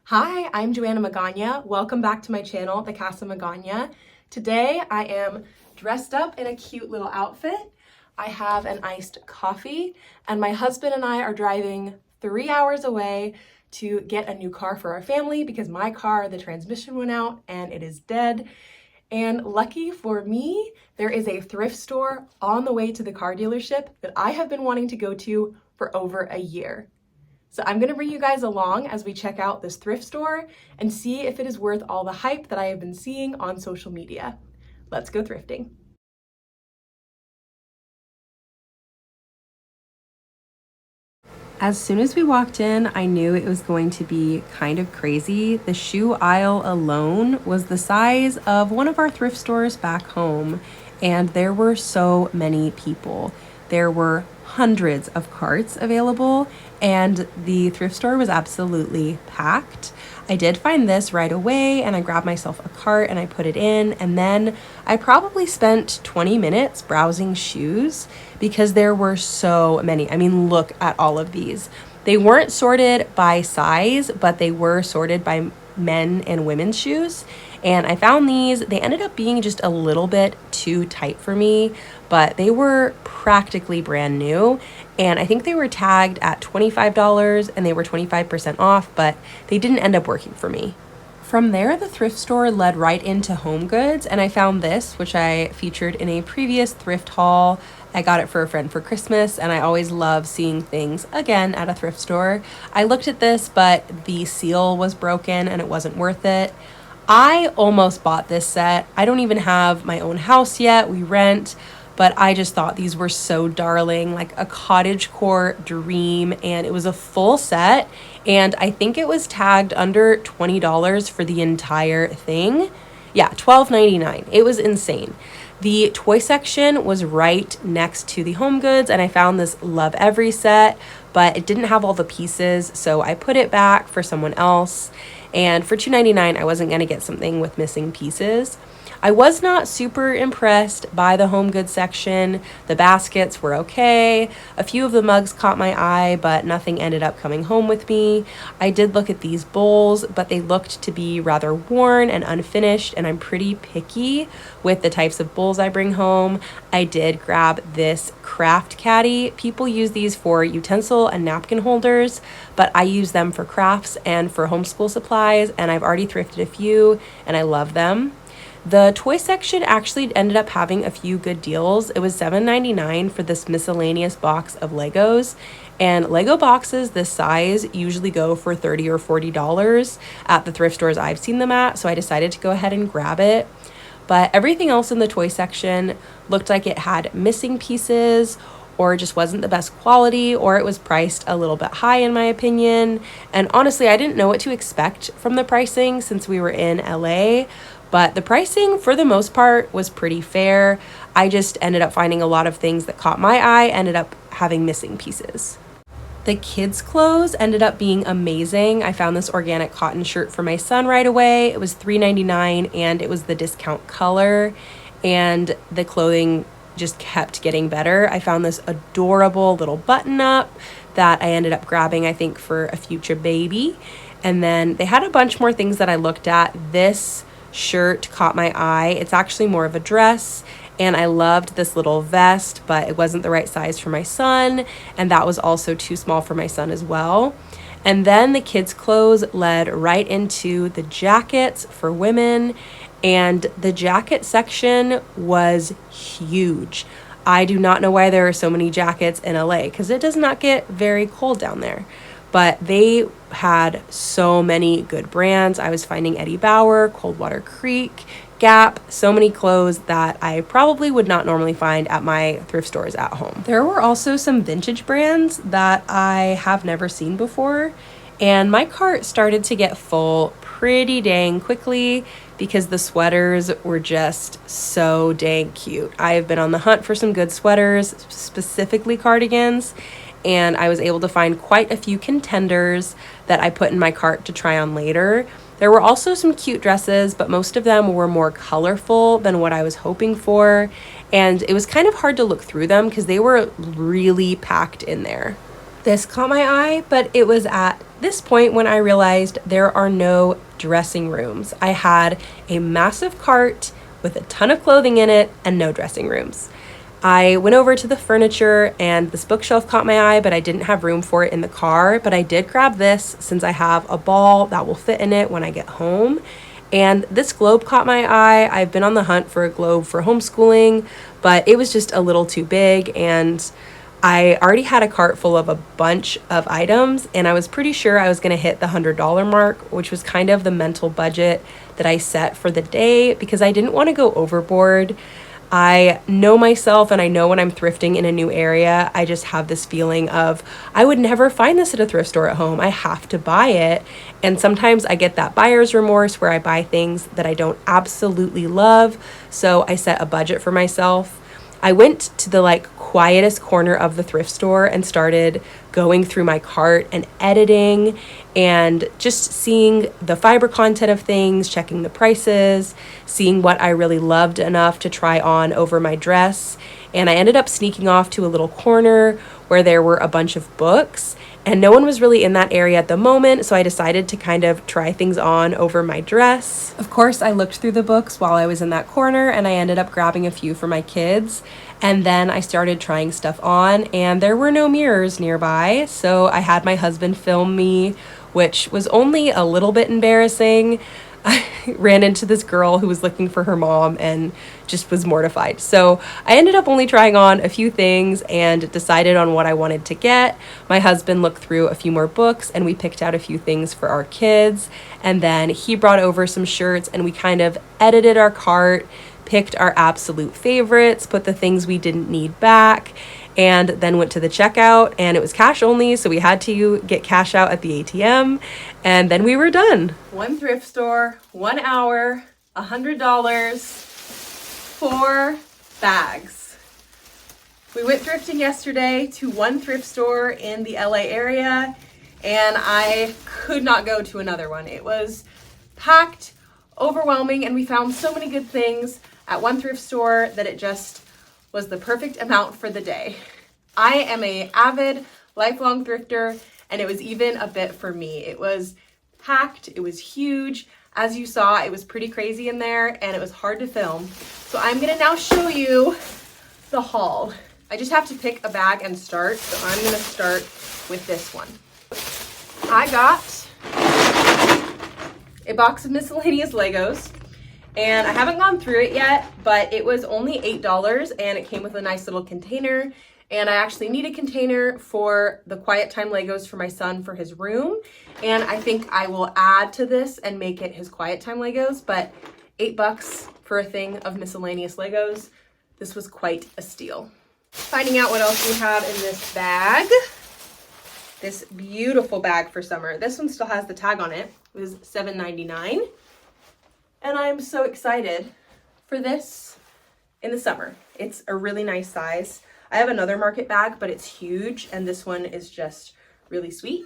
Hi, I'm Joanna Magana. Welcome back to my channel, The Casa Magana. Today I am dressed up in a cute little outfit. I have an iced coffee, and my husband and I are driving 3 hours away to get a new car for our family because my car, the transmission went out and it is dead. And lucky for me, there is a thrift store on the way to the car dealership that I have been wanting to go to for over a year. So I'm gonna bring you guys along as we check out this thrift store and see if it is worth all the hype that I have been seeing on social media. Let's go thrifting. As soon as we walked in, I knew it was going to be kind of crazy. The shoe aisle alone was the size of one of our thrift stores back home, and there were so many people. There were hundreds of carts available, and the thrift store was absolutely packed. I did find this right away, and I grabbed myself a cart and I put it in, and then I probably spent 20 minutes browsing shoes because there were so many. I mean, look at all of these. They weren't sorted by size, but they were sorted by men and women's shoes. And I found these. They ended up being just a little bit too tight for me, but they were practically brand new. And I think they were tagged at $25 and they were 25% off, but they didn't end up working for me. From there, the thrift store led right into Homegoods, and I found this, which I featured in a previous thrift haul. I got it for a friend for Christmas, and I always love seeing things again at a thrift store. I looked at this, but the seal was broken and it wasn't worth it. I almost bought this set. I don't even have my own house yet. We rent, but I just thought these were so darling, like a cottagecore dream, and it was a full set, and I think it was tagged under $20 for the entire thing. Yeah, $12.99. It was insane. The toy section was right next to the Homegoods, and I found this Love Every set, but it didn't have all the pieces, so I put it back for someone else. And for $2.99, I wasn't going to get something with missing pieces. I was not super impressed by the Homegoods section. The baskets were okay. A few of the mugs caught my eye, but nothing ended up coming home with me. I did look at these bowls, but they looked to be rather worn and unfinished, and I'm pretty picky with the types of bowls I bring home. I did grab this craft caddy. People use these for utensil and napkin holders, but I use them for crafts and for homeschool supplies, and I've already thrifted a few, and I love them. The toy section actually ended up having a few good deals. It was $7.99 for this miscellaneous box of Legos. And Lego boxes this size usually go for $30 or $40 at the thrift stores I've seen them at, so I decided to go ahead and grab it. But everything else in the toy section looked like it had missing pieces, or just wasn't the best quality, or it was priced a little bit high in my opinion. And honestly, I didn't know what to expect from the pricing since we were in LA. But the pricing, for the most part, was pretty fair. I just ended up finding a lot of things that caught my eye, ended up having missing pieces. The kids' clothes ended up being amazing. I found this organic cotton shirt for my son right away. It was $3.99 and it was the discount color, and the clothing just kept getting better. I found this adorable little button up that I ended up grabbing, I think, for a future baby. And then they had a bunch more things that I looked at. This shirt caught my eye. It's actually more of a dress, and I loved this little vest, but it wasn't the right size for my son, and that was also too small for my son as well. And then the kids' clothes led right into the jackets for women, and the jacket section was huge. I do not know why there are so many jackets in LA, because it does not get very cold down there. But they had so many good brands. I was finding Eddie Bauer, Coldwater Creek, Gap, so many clothes that I probably would not normally find at my thrift stores at home. There were also some vintage brands that I have never seen before, and my cart started to get full pretty dang quickly because the sweaters were just so dang cute. I have been on the hunt for some good sweaters, specifically cardigans, and I was able to find quite a few contenders that I put in my cart to try on later. There were also some cute dresses, but most of them were more colorful than what I was hoping for, and it was kind of hard to look through them because they were really packed in there. This caught my eye, but it was at this point when I realized there are no dressing rooms. I had a massive cart with a ton of clothing in it and no dressing rooms. I went over to the furniture and this bookshelf caught my eye, but I didn't have room for it in the car. But I did grab this since I have a ball that will fit in it when I get home. And this globe caught my eye. I've been on the hunt for a globe for homeschooling, but it was just a little too big, and I already had a cart full of a bunch of items, and I was pretty sure I was going to hit the $100 mark, which was kind of the mental budget that I set for the day because I didn't want to go overboard. I know myself and I know when I'm thrifting in a new area, I just have this feeling of I would never find this at a thrift store at home. I have to buy it. And sometimes I get that buyer's remorse where I buy things that I don't absolutely love. So I set a budget for myself. I went to the quietest corner of the thrift store and started going through my cart and editing and just seeing the fiber content of things, checking the prices, seeing what I really loved enough to try on over my dress. And I ended up sneaking off to a little corner where there were a bunch of books, and no one was really in that area at the moment, so I decided to kind of try things on over my dress. Of course, I looked through the books while I was in that corner, and I ended up grabbing a few for my kids. And then I started trying stuff on, and there were no mirrors nearby, so I had my husband film me, which was only a little bit embarrassing. I ran into this girl who was looking for her mom and just was mortified. So I ended up only trying on a few things and decided on what I wanted to get. My husband looked through a few more books and we picked out a few things for our kids. And then he brought over some shirts and we kind of edited our cart, picked our absolute favorites, put the things we didn't need back, and then went to the checkout, and it was cash only, so we had to get cash out at the ATM, and then we were done. One thrift store, 1 hour, $100, 4 bags. We went thrifting yesterday to one thrift store in the LA area, and I could not go to another one. It was packed, overwhelming, and we found so many good things at one thrift store that it just was the perfect amount for the day. I am an avid, lifelong thrifter, and it was even a bit for me. It was packed, it was huge. As you saw, it was pretty crazy in there, and it was hard to film. So I'm gonna now show you the haul. I just have to pick a bag and start, so I'm gonna start with this one. I got a box of miscellaneous Legos. And I haven't gone through it yet, but it was only $8 and it came with a nice little container. And I actually need a container for the quiet time Legos for my son for his room. And I think I will add to this and make it his quiet time Legos, but $8 for a thing of miscellaneous Legos. This was quite a steal. Finding out what else we have in this bag. This beautiful bag for summer. This one still has the tag on it. It was $7.99. And I'm so excited for this in the summer. It's a really nice size. I have another market bag, but it's huge, and this one is just really sweet.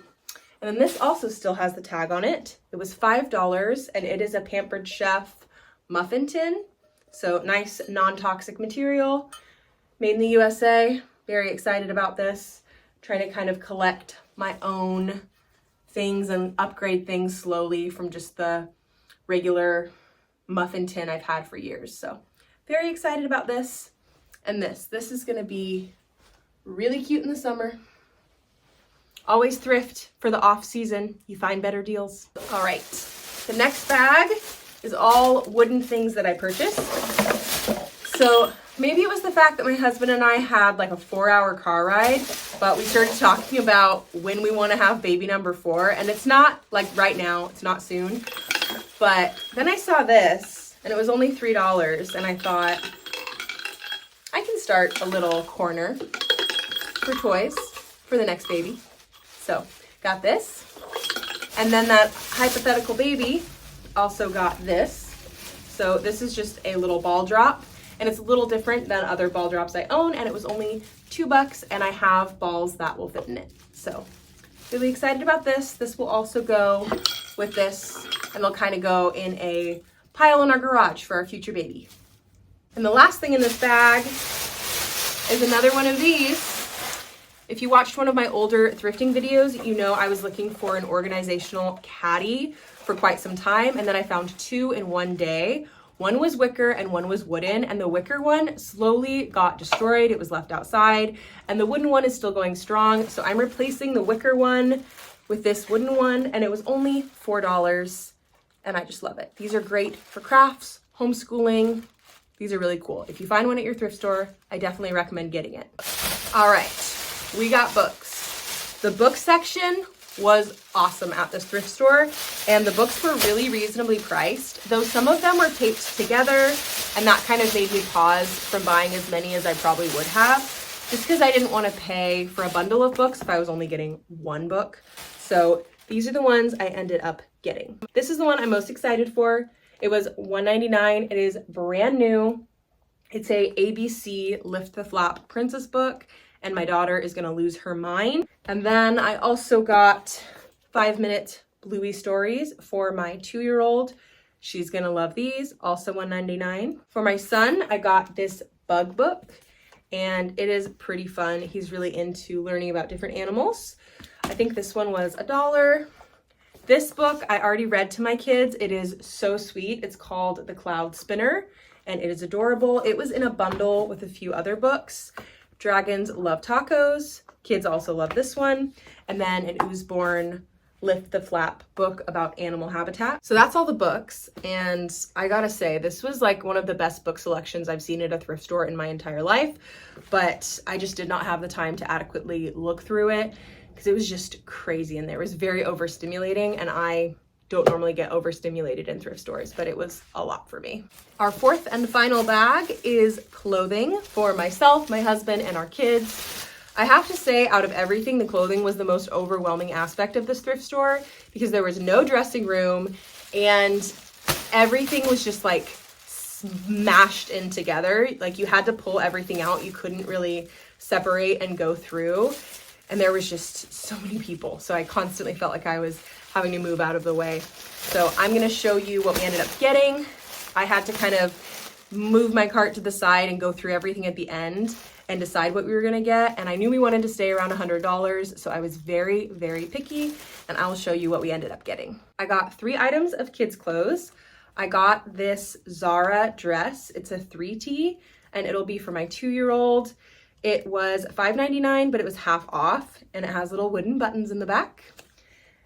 And then this also still has the tag on it. It was $5, and it is a Pampered Chef muffin tin. So nice non-toxic material, made in the USA. Very excited about this. Trying to kind of collect my own things and upgrade things slowly from just the regular muffin tin I've had for years. So very excited about this. And this is gonna be really cute in the summer. Always thrift for the off season. You find better deals. All right, the next bag is all wooden things that I purchased. So maybe it was the fact that my husband and I had like a 4-hour car ride, but we started talking about when we want to have baby number 4, and it's not like right now, it's not soon. But then I saw this, and it was only $3, and I thought, I can start a little corner for toys for the next baby. So, got this. And then that hypothetical baby also got this. So this is just a little ball drop, and it's a little different than other ball drops I own, and it was only $2, and I have balls that will fit in it. So, really excited about this. This will also go with this, and they'll kind of go in a pile in our garage for our future baby. And the last thing in this bag is another one of these. If you watched one of my older thrifting videos, you know I was looking for an organizational caddy for quite some time, and then I found two in one day. One was wicker and one was wooden, and the wicker one slowly got destroyed. It was left outside, and the wooden one is still going strong. So I'm replacing the wicker one with this wooden one, and it was only $4, and I just love it. These are great for crafts, homeschooling. These are really cool. If you find one at your thrift store, I definitely recommend getting it. All right, we got books. The book section was awesome at this thrift store, and the books were really reasonably priced, though some of them were taped together, and that kind of made me pause from buying as many as I probably would have, just because I didn't want to pay for a bundle of books if I was only getting one book. So these are the ones I ended up getting. This is the one I'm most excited for. It was $1.99. It is brand new. It's a ABC Lift the Flap princess book, and my daughter is gonna lose her mind. And then I also got 5-minute Bluey stories for my 2-year-old. She's gonna love these, also $1.99. For my son, I got this bug book, and it is pretty fun. He's really into learning about different animals. I think this one was $1. This book I already read to my kids. It is so sweet. It's called The Cloud Spinner, and it is adorable. It was in a bundle with a few other books. Dragons love tacos. Kids also love this one. And then an Oozeborn Lift the Flap book about animal habitat. So that's all the books. And I gotta say, this was like one of the best book selections I've seen at a thrift store in my entire life. But I just did not have the time to adequately look through it because it was just crazy in there. It was very overstimulating, and I don't normally get overstimulated in thrift stores, but it was a lot for me. Our fourth and final bag is clothing for myself, my husband, and our kids. I have to say, out of everything, the clothing was the most overwhelming aspect of this thrift store because there was no dressing room and everything was just like smashed in together. Like you had to pull everything out. You couldn't really separate and go through. And there was just so many people. So I constantly felt like I was having to move out of the way. So I'm gonna show you what we ended up getting. I had to kind of move my cart to the side and go through everything at the end and decide what we were gonna get. And I knew we wanted to stay around $100, so I was very, very picky, and I will show you what we ended up getting. I got 3 items of kids' clothes. I got this Zara dress. It's a 3T, and it'll be for my 2-year-old. It was $5.99, but it was half off, and it has little wooden buttons in the back.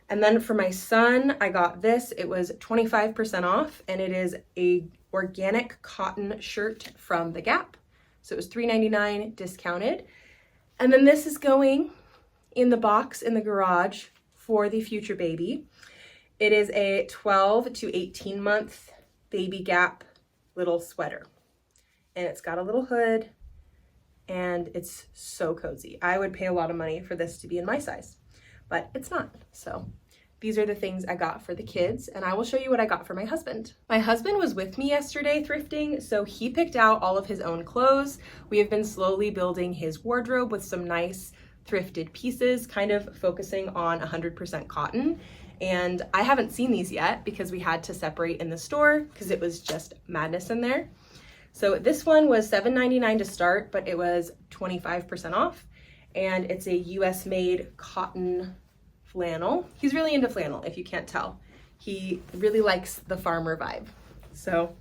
And then for my son, I got this. It was 25% off, and it is a organic cotton shirt from The Gap. So it was $3.99 discounted. And then this is going in the box in the garage for the future baby. It is a 12 to 18 month baby Gap little sweater. And it's got a little hood, and it's so cozy. I would pay a lot of money for this to be in my size, but it's not. So these are the things I got for the kids, and I will show you what I got for my husband. My husband was with me yesterday thrifting, so he picked out all of his own clothes. We have been slowly building his wardrobe with some nice thrifted pieces, kind of focusing on 100% cotton. And I haven't seen these yet because we had to separate in the store because it was just madness in there. So this one was $7.99 to start, but it was 25% off. And it's a US made cotton flannel. He's really into flannel, if you can't tell. He really likes the farmer vibe. So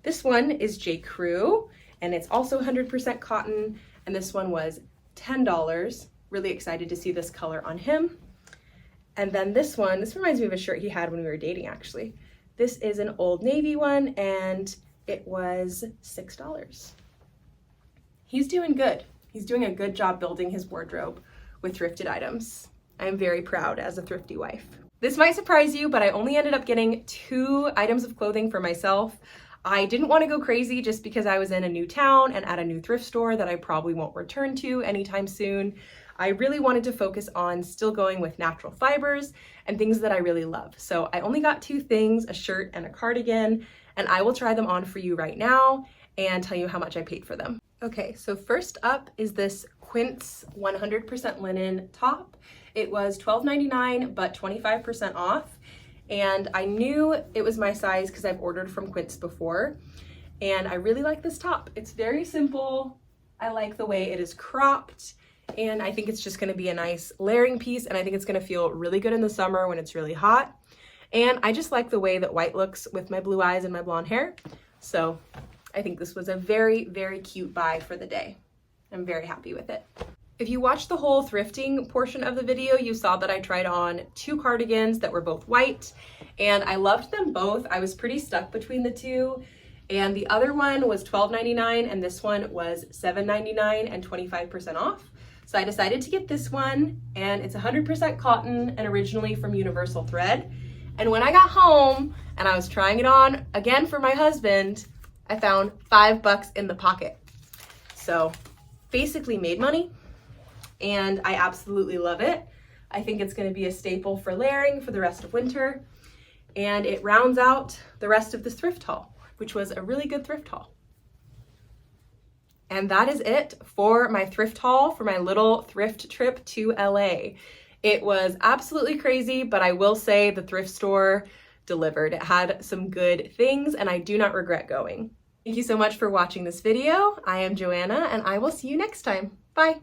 this one is J. Crew, and it's also 100% cotton. And this one was $10. Really excited to see this color on him. And then this one, this reminds me of a shirt he had when we were dating, actually. This is an Old Navy one, and it was $6. He's doing good. He's doing a good job building his wardrobe with thrifted items. I'm very proud as a thrifty wife. This might surprise you, but I only ended up getting 2 items of clothing for myself. I didn't want to go crazy just because I was in a new town and at a new thrift store that I probably won't return to anytime soon. I really wanted to focus on still going with natural fibers and things that I really love. So I only got 2 things, a shirt and a cardigan, and I will try them on for you right now and tell you how much I paid for them. Okay, so first up is this Quince 100% linen top. It was $12.99, but 25% off. And I knew it was my size because I've ordered from Quince before. And I really like this top. It's very simple. I like the way it is cropped. And I think it's just gonna be a nice layering piece, and I think it's gonna feel really good in the summer when it's really hot. And I just like the way that white looks with my blue eyes and my blonde hair. So I think this was a very, very cute buy for the day. I'm very happy with it. If you watched the whole thrifting portion of the video, you saw that I tried on 2 cardigans that were both white, and I loved them both. I was pretty stuck between the two, and the other one was $12.99 and this one was $7.99 and 25% off. So I decided to get this one, and it's 100% cotton and originally from Universal Thread. And when I got home and I was trying it on again for my husband, I found $5 in the pocket. So basically made money, and I absolutely love it. I think it's gonna be a staple for layering for the rest of winter, and it rounds out the rest of this thrift haul, which was a really good thrift haul. And that is it for my thrift haul for my little thrift trip to LA. It was absolutely crazy, but I will say the thrift store delivered. It had some good things, and I do not regret going. Thank you so much for watching this video. I am Joanna, and I will see you next time. Bye.